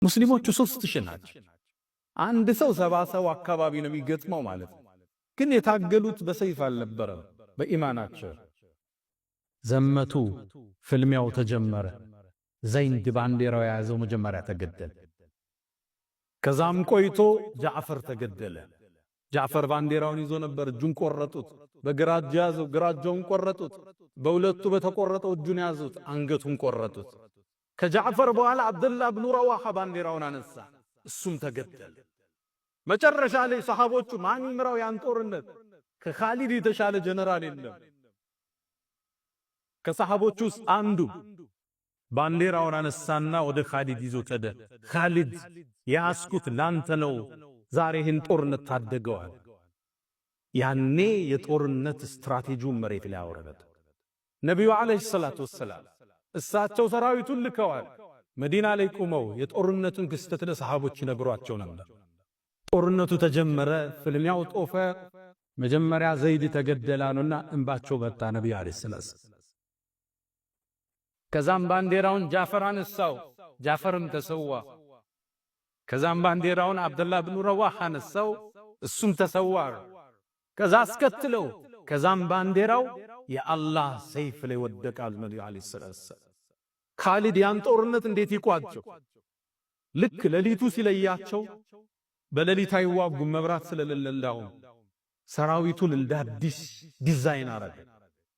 ሙስሊሞቹ 3000 ናቸው። አንድ ሰው 70 ሰው አካባቢ ነው የሚገጥመው ማለት ነው። ግን የታገሉት በሰይፍ አልነበረም፣ በኢማናቸው ዘመቱ። ፍልሚያው ተጀመረ። ዘይድ ባንዲራው የያዘው መጀመሪያ ተገደለ። ከዛም ቆይቶ ጃዕፈር ተገደለ። ጃዕፈር ባንዲራውን ይዞ ነበር፣ እጁን ቆረጡት። በግራ እጁ ያዘው፣ ግራ እጁን ቆረጡት። በሁለቱ በተቆረጠው እጁን ያዙት፣ አንገቱን ቆረጡት። ከጃዕፈር በኋላ አብዱላህ ብኑ ረዋሃ ባንዲራውን አነሳ፣ እሱም ተገደለ። መጨረሻ ላይ ሰሃቦቹ ማን ይምራው ያን ጦርነት? ከኻሊድ የተሻለ ጀነራል የለም። ከሰሃቦቹ ውስጥ አንዱ ባንዲራውን አነሳና ወደ ኻሊድ ይዞ ተደ። ኻሊድ ያስኩት ላንተ ነው፣ ዛሬ ይህን ጦርነት ታደገዋል። ያኔ የጦርነት ስትራቴጂውን መሬት ላይ አወረደ። ነቢዩ ዓለይሂ ሰላቱ ወሰላም እሳቸው ሰራዊቱን ልከዋል። መዲና ላይ ቆመው የጦርነቱን ክስተት ለሰሃቦች ይነግሯቸው ነበር። ጦርነቱ ተጀመረ፣ ፍልሚያው ጦፈ። መጀመሪያ ዘይድ ተገደላኑና እንባቸው መጣ ነቢዩ ዓለይሂ ሰላቱ። ከዛም ባንዲራውን ጃዕፈር አነሳው፣ ጃዕፈርም ተሰዋ። ከዛም ባንዲራውን አብዱላህ ብኑ ረዋሃ አነሳው፣ እሱም ተሰዋ። ከዛ አስከትለው ከዛም ባንዲራው የአላህ ሰይፍ ላይ ወደቃል ነቢዩ ዓለይሂ ሰላቱ። ኻሊድ ያን ጦርነት እንዴት ይቋጨው? ልክ ሌሊቱ ሲለያቸው በሌሊት አይዋጉም፣ መብራት ስለሌለው ሰራዊቱን እንደ አዲስ ዲዛይን አረገ።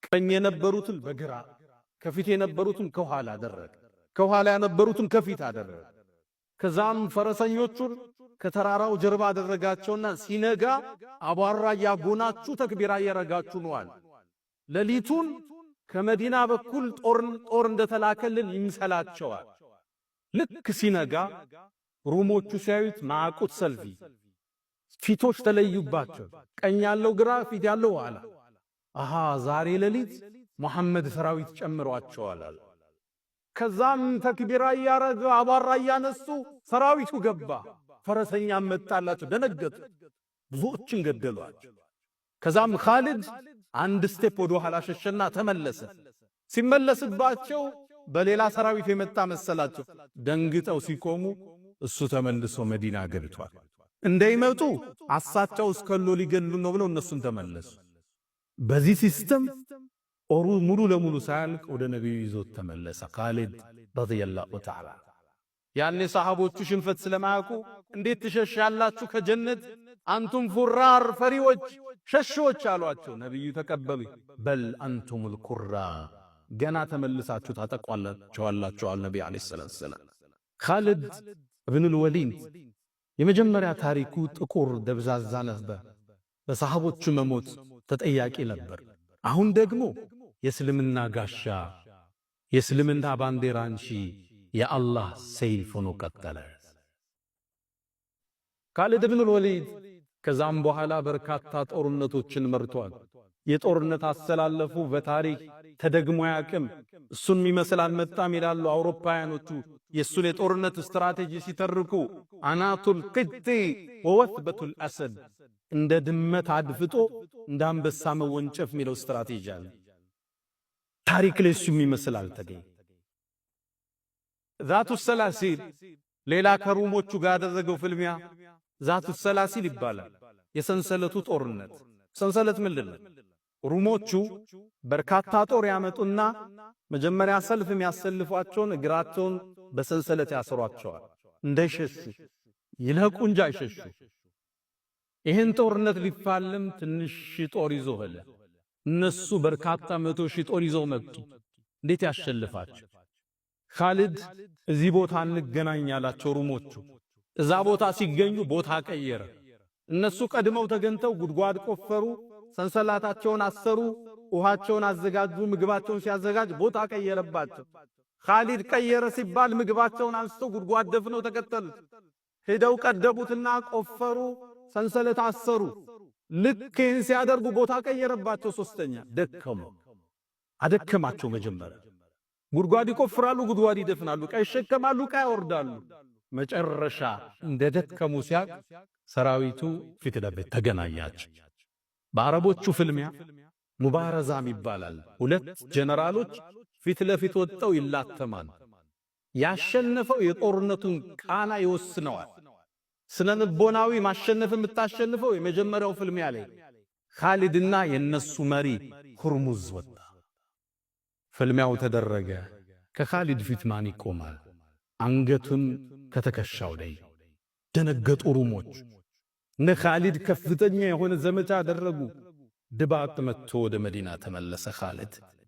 ቀኝ የነበሩትን በግራ፣ ከፊት የነበሩትን ከኋላ አደረገ፣ ከኋላ የነበሩትን ከፊት አደረገ። ከዛም ፈረሰኞቹን ከተራራው ጀርባ አደረጋቸውና ሲነጋ አቧራ ያጎናችሁ ተክቢራ እያረጋችሁ ነዋል። ሌሊቱን ከመዲና በኩል ጦር እንደተላከልን ይምሰላቸዋል። ልክ ሲነጋ ሩሞቹ ሲያዩት ማዕቁት ሰልፊ ፊቶች ተለዩባቸው። ቀኝ ያለው ግራ፣ ፊት ያለው ኋላ። አሃ ዛሬ ሌሊት መሐመድ ሰራዊት ጨምሯቸዋል አለ። ከዛም ተክቢራ ያረገ አቧራ ያነሱ ሰራዊቱ ገባ። ፈረሰኛ መጣላቸው፣ ደነገጡ፣ ብዙዎችን ገደሏቸው። ከዛም ኻሊድ አንድ ስቴፕ ወደ ኋላ ሸሸና ተመለሰ። ሲመለስባቸው በሌላ ሰራዊት የመጣ መሰላቸው። ደንግጠው ሲቆሙ እሱ ተመልሶ መዲና ገብቷል። እንዳይመጡ አሳቸው እስከሎ ሊገሉ ነው ብለው እነሱን ተመለሱ። በዚህ ሲስተም ጦሩ ሙሉ ለሙሉ ሳያልቅ ወደ ነብዩ ይዞት ተመለሰ ኻሊድ ረዲየላሁ ተዓላ። ያኔ ሰሃቦቹ ሽንፈት ስለማያውቁ እንዴት ትሸሻላችሁ ከጀነት አንቱም ፉራር ፈሪዎች ሸሾች አሏቸው። ነብዩ ተቀበሉ። በል አንቱሙል ኩራ፣ ገና ተመልሳችሁ ታጠቋላችሁ አለ ነብዩ አለይሂ ሰላቱ ሰላም። ኻሊድ ኢብኑል ወሊድ የመጀመሪያ ታሪኩ ጥቁር ደብዛዛ ነበር። በሰሃቦቹ መሞት ተጠያቂ ነበር። አሁን ደግሞ የእስልምና ጋሻ፣ የእስልምና ባንዲራ አንሺ፣ የአላህ ሰይፍ ሆኖ ቀጠለ ኻሊድ ኢብኑል ወሊድ። ከዛም በኋላ በርካታ ጦርነቶችን መርቷል። የጦርነት አሰላለፉ በታሪክ ተደግሞ ያቅም እሱን የሚመስል አልመጣም ይላሉ አውሮፓውያኖቹ። የእሱን የጦርነት ስትራቴጂ ሲተርኩ አናቱል ቅጢ ወወትበቱል አሰድ፣ እንደ ድመት አድፍጦ እንደ አንበሳ መወንጨፍ የሚለው ስትራቴጂ አለ። ታሪክ ላይ እሱ የሚመስል አልተገኘም። ዛቱ ሰላሲል ሌላ ከሩሞቹ ጋር ያደረገው ፍልሚያ ዛቱ ሰላሲል ይባላል። የሰንሰለቱ ጦርነት። ሰንሰለት ምንድን ነው? ሩሞቹ በርካታ ጦር ያመጡና መጀመሪያ ሰልፍ የሚያሰልፏቸውን እግራቸውን በሰንሰለት ያስሯቸዋል እንዳይሸሹ፣ ይለቁ እንጂ አይሸሹ። ይህን ጦርነት ሊፋለም ትንሽ ጦር ይዞ ሄደ። እነሱ በርካታ 100,000 ጦር ይዘው መጡ። እንዴት ያሸልፋቸው? ኻሊድ እዚህ ቦታ እንገናኛላቸው ሩሞቹ። እዛ ቦታ ሲገኙ ቦታ ቀየረ። እነሱ ቀድመው ተገንተው ጉድጓድ ቆፈሩ፣ ሰንሰላታቸውን አሰሩ፣ ውሃቸውን አዘጋጁ። ምግባቸውን ሲያዘጋጅ ቦታ ቀየረባቸው። ኻሊድ ቀየረ ሲባል ምግባቸውን አንስተው ጉድጓድ ደፍነው ተከተሉት። ሄደው ቀደቡትና ቆፈሩ፣ ሰንሰለት አሰሩ። ልክ ይህን ሲያደርጉ ቦታ ቀየረባቸው። ሶስተኛ ደከሙ፣ አደከማቸው። መጀመሪያ ጉድጓድ ይቆፍራሉ፣ ጉድጓድ ይደፍናሉ፣ ዕቃ ይሸከማሉ፣ ዕቃ ያወርዳሉ። መጨረሻ እንደ ደከሙ ሲያቅ ሰራዊቱ ፊት ለፊት ተገናኛቸው። በአረቦቹ ፍልሚያ ሙባረዛም ይባላል። ሁለት ጀነራሎች ፊት ለፊት ወጥተው ይላተማል። ያሸነፈው የጦርነቱን ቃና ይወስነዋል። ስነ ልቦናዊ ማሸነፍ የምታሸንፈው የመጀመሪያው ፍልሚያ ላይ ኻሊድና የነሱ መሪ ሁርሙዝ ወጣ። ፍልሚያው ተደረገ። ከኻሊድ ፊት ማን ይቆማል? አንገቱን ከተከሻው ላይ ደነገጡ ሩሞች። እነ ኻሊድ ከፍተኛ የሆነ ዘመቻ አደረጉ። ድባቅ መጥቶ ወደ መዲና ተመለሰ ኻሊድ።